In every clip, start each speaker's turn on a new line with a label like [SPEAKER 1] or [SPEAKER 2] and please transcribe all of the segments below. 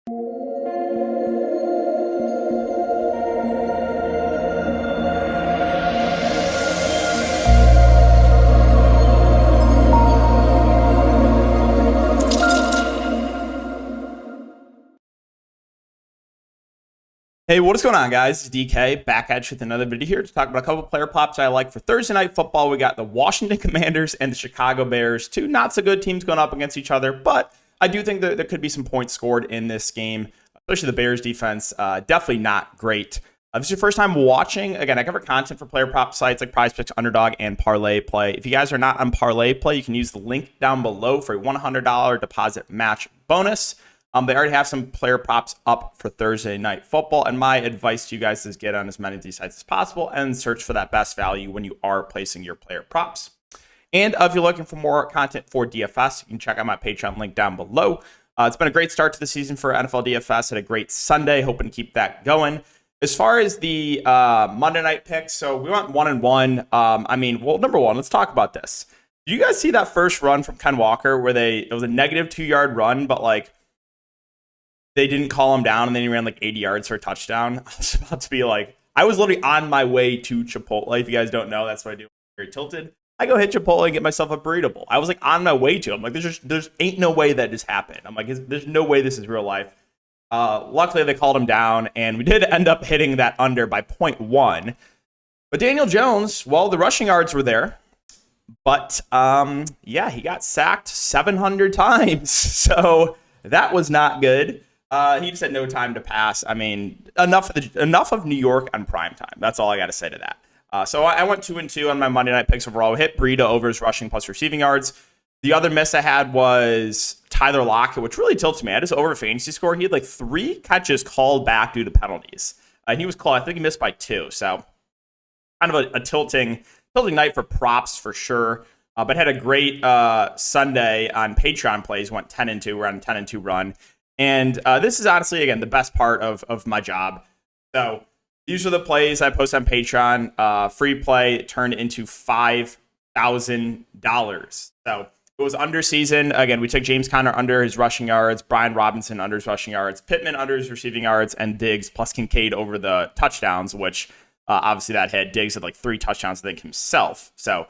[SPEAKER 1] Hey, what is going on, guys? It's DK back at you with another video here to talk about a couple of player props I like for Thursday Night Football. We got the Washington Commanders and the Chicago Bears, two not so good teams going up against each other, but I do think that there could be some points scored in this game, especially the Bears defense. Definitely not great. If this is your first time watching, again, I cover content for player prop sites like PrizePicks, Underdog, and Parlay Play. If you guys are not on Parlay Play, you can use the link down below for a $100 deposit match bonus. They already have some player props up for Thursday Night Football, and my advice to you guys is get on as many of these sites as possible and search for that best value when you are placing your player props. And if you're looking for more content for DFS, you can check out my Patreon link down below. It's been a great start to the season for NFL DFS. Had a great Sunday, hoping to keep that going. As far as the Monday night picks, so we went 1-1. Well, number one, let's talk about this. Did you guys see that first run from Ken Walker where it was a negative 2-yard run, but they didn't call him down, and then he ran 80 yards for a touchdown? I was about to be I was literally on my way to Chipotle. If you guys don't know, that's what I do. Very tilted. I go hit Chipotle and get myself a burrito. I was on my way to. I'm there's ain't no way that this happened. I'm there's no way this is real life. Luckily, they called him down, and we did end up hitting that under by 0.1. But Daniel Jones, well, the rushing yards were there. But, he got sacked 700 times. So that was not good. He just had no time to pass. Enough of New York on prime time. That's all I got to say to that. So I went 2-2 on my Monday night picks overall. Hit Breida over his rushing plus receiving yards. The other miss I had was Tyler Lockett, which really tilts me. I had his over fantasy score. He had 3 catches called back due to penalties. And he was called, I think he missed by 2. So kind of a tilting night for props for sure. But had a great Sunday on Patreon plays. Went 10-2. We're on a 10-2 run. And this is honestly, again, the best part of my job. So these are the plays I post on Patreon. Free play turned into $5,000. So it was under season. Again, we took James Conner under his rushing yards, Brian Robinson under his rushing yards, Pittman under his receiving yards, and Diggs plus Kincaid over the touchdowns, which obviously that hit. Diggs had 3 touchdowns, I think, himself. So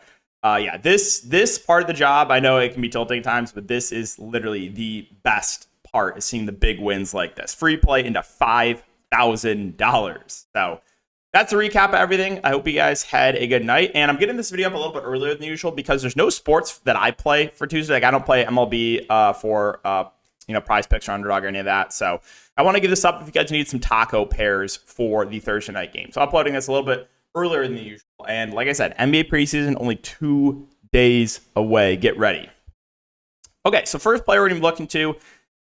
[SPEAKER 1] this part of the job, I know it can be tilting at times, but this is literally the best part, is seeing the big wins like this. Free play into $5,000. So that's a recap of everything. I hope you guys had a good night. And I'm getting this video up a little bit earlier than usual because there's no sports that I play for Tuesday. I don't play MLB for PrizePicks or Underdog or any of that. So I want to get this up if you guys need some taco pairs for the Thursday night game. So uploading this a little bit earlier than the usual. And like I said, NBA preseason only 2 days away. Get ready. Okay, so first player we're going to be looking to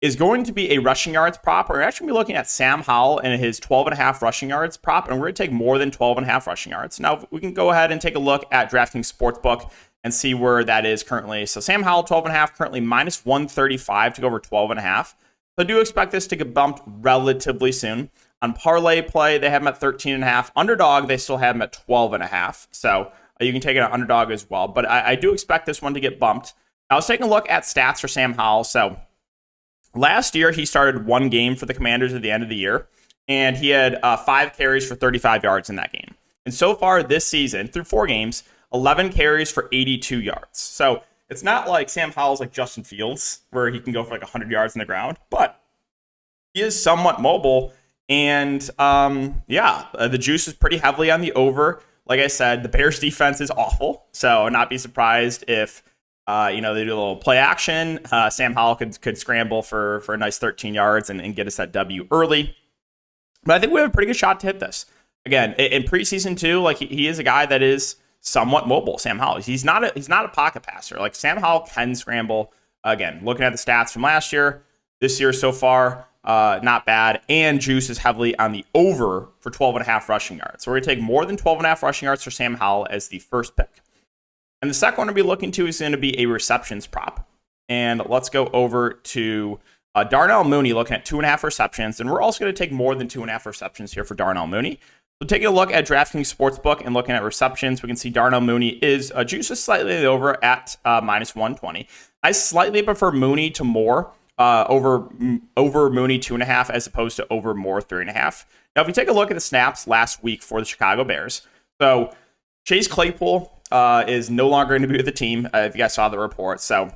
[SPEAKER 1] is going to be a rushing yards prop. We're actually going to be looking at Sam Howell and his 12.5 rushing yards prop, and we're going to take more than 12.5 rushing yards. Now, we can go ahead and take a look at DraftKings Sportsbook and see where that is currently. So Sam Howell, 12.5, currently minus 135 to go over 12.5. So I do expect this to get bumped relatively soon. On Parlay Play, they have him at 13.5. Underdog, they still have him at 12.5. So you can take it on Underdog as well. But I do expect this one to get bumped. I was taking a look at stats for Sam Howell. So last year, he started 1 game for the Commanders at the end of the year, and he had 5 carries for 35 yards in that game. And so far this season, through 4 games, 11 carries for 82 yards. So it's not like Sam Howell's like Justin Fields, where he can go for 100 yards in the ground, but he is somewhat mobile. And the juice is pretty heavily on the over. Like I said, the Bears defense is awful, so not be surprised if they do a little play action. Sam Howell could scramble for a nice 13 yards and get us that W early. But I think we have a pretty good shot to hit this. Again, in preseason too, he is a guy that is somewhat mobile. Sam Howell, he's not a pocket passer. Sam Howell can scramble. Again, looking at the stats from last year, this year so far, not bad. And juice is heavily on the over for 12.5 rushing yards. So we're gonna take more than 12.5 rushing yards for Sam Howell as the first pick. And the second one to be looking to is going to be a receptions prop. And let's go over to Darnell Mooney, looking at 2.5 receptions. And we're also going to take more than 2.5 receptions here for Darnell Mooney. So taking a look at DraftKings Sportsbook and looking at receptions, we can see Darnell Mooney is juices slightly over at minus 120. I slightly prefer Mooney to Moore over Mooney 2.5 as opposed to over Moore 3.5. Now, if you take a look at the snaps last week for the Chicago Bears, so Chase Claypool is no longer going to be with the team, if you guys saw the report. So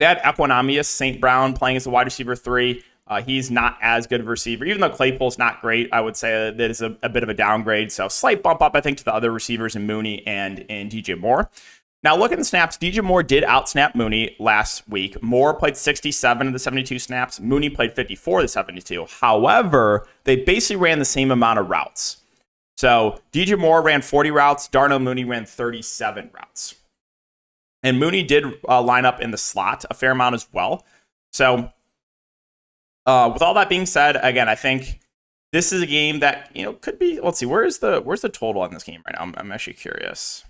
[SPEAKER 1] they had Equanimeous St. Brown playing as a wide receiver 3. He's not as good of a receiver. Even though Claypool's not great, I would say that is a bit of a downgrade. So slight bump up, I think, to the other receivers in Mooney and in DJ Moore. Now, look at the snaps. DJ Moore did outsnap Mooney last week. Moore played 67 of the 72 snaps. Mooney played 54 of the 72. However, they basically ran the same amount of routes. So DJ Moore ran 40 routes. Darnell Mooney ran 37 routes. And Mooney did line up in the slot a fair amount as well. So with all that being said, again, I think this is a game that, could be, let's see, where's the total on this game right now? I'm actually curious.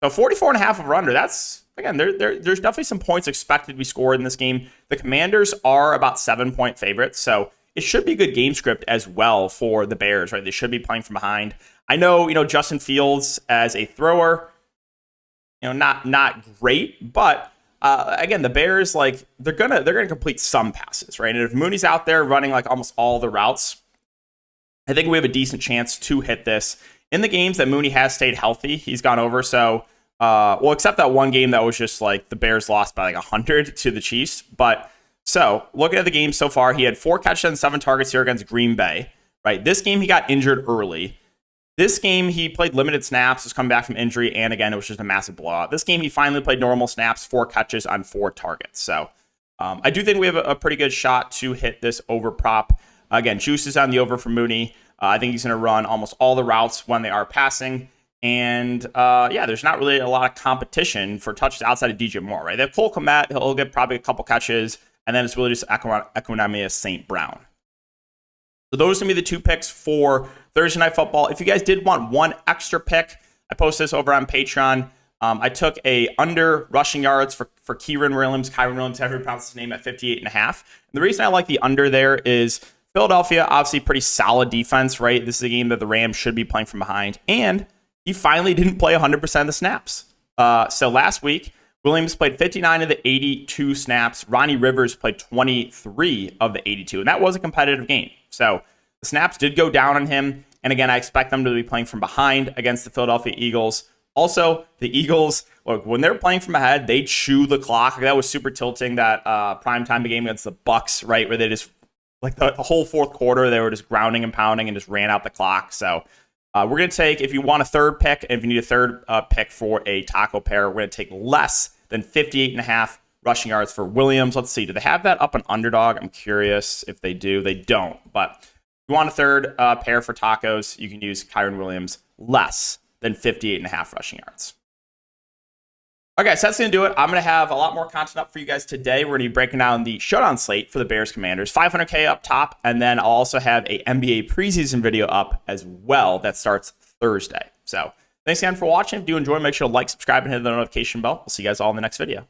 [SPEAKER 1] So 44.5 over under, that's, again, there's definitely some points expected to be scored in this game. The Commanders are about 7-point favorites, so it should be a good game script as well for the Bears, right? They should be playing from behind. I know, Justin Fields as a thrower, not great, but again, the Bears, they're gonna complete some passes, right? And if Mooney's out there running almost all the routes, I think we have a decent chance to hit this. In the games that Mooney has stayed healthy, he's gone over. So, except that one game that was just the Bears lost by 100 to the Chiefs. But so looking at the game so far, he had 4 catches and 7 targets here against Green Bay, right? This game, he got injured early. This game, he played limited snaps, was coming back from injury. And again, it was just a massive blowout. This game, he finally played normal snaps, 4 catches on 4 targets. So I do think we have a pretty good shot to hit this over prop. Again, juice is on the over for Mooney. I think he's going to run almost all the routes when they are passing. And there's not really a lot of competition for touches outside of DJ Moore, right? They have Cole Kmet. He'll get probably a couple catches. And then it's really just Equanimeous St. Brown. So those are going to be the 2 picks for Thursday Night Football. If you guys did want one extra pick, I posted this over on Patreon. I took a under rushing yards for Kyren Williams, however you pronounce his name, at 58.5. And the reason I like the under there is Philadelphia, obviously pretty solid defense, right? This is a game that the Rams should be playing from behind. And he finally didn't play 100% of the snaps. So last week, Williams played 59 of the 82 snaps. Ronnie Rivers played 23 of the 82. And that was a competitive game. So the snaps did go down on him. And again, I expect them to be playing from behind against the Philadelphia Eagles. Also, the Eagles, look, when they're playing from ahead, they chew the clock. That was super tilting, that primetime game against the Bucs, right? Where they just, the whole fourth quarter, they were just grounding and pounding and just ran out the clock. So we're going to take, if you want a third pick, and if you need a third pick for a taco pair, we're going to take less than 58.5 rushing yards for Williams. Let's see. Do they have that up on Underdog? I'm curious if they do. They don't. But if you want a third pair for tacos, you can use Kyren Williams less than 58.5 rushing yards. Okay, so that's going to do it. I'm going to have a lot more content up for you guys today. We're going to be breaking down the showdown slate for the Bears Commanders. 500K up top, and then I'll also have a NBA preseason video up as well that starts Thursday. So thanks again for watching. If you do enjoy, make sure to like, subscribe, and hit the notification bell. We'll see you guys all in the next video.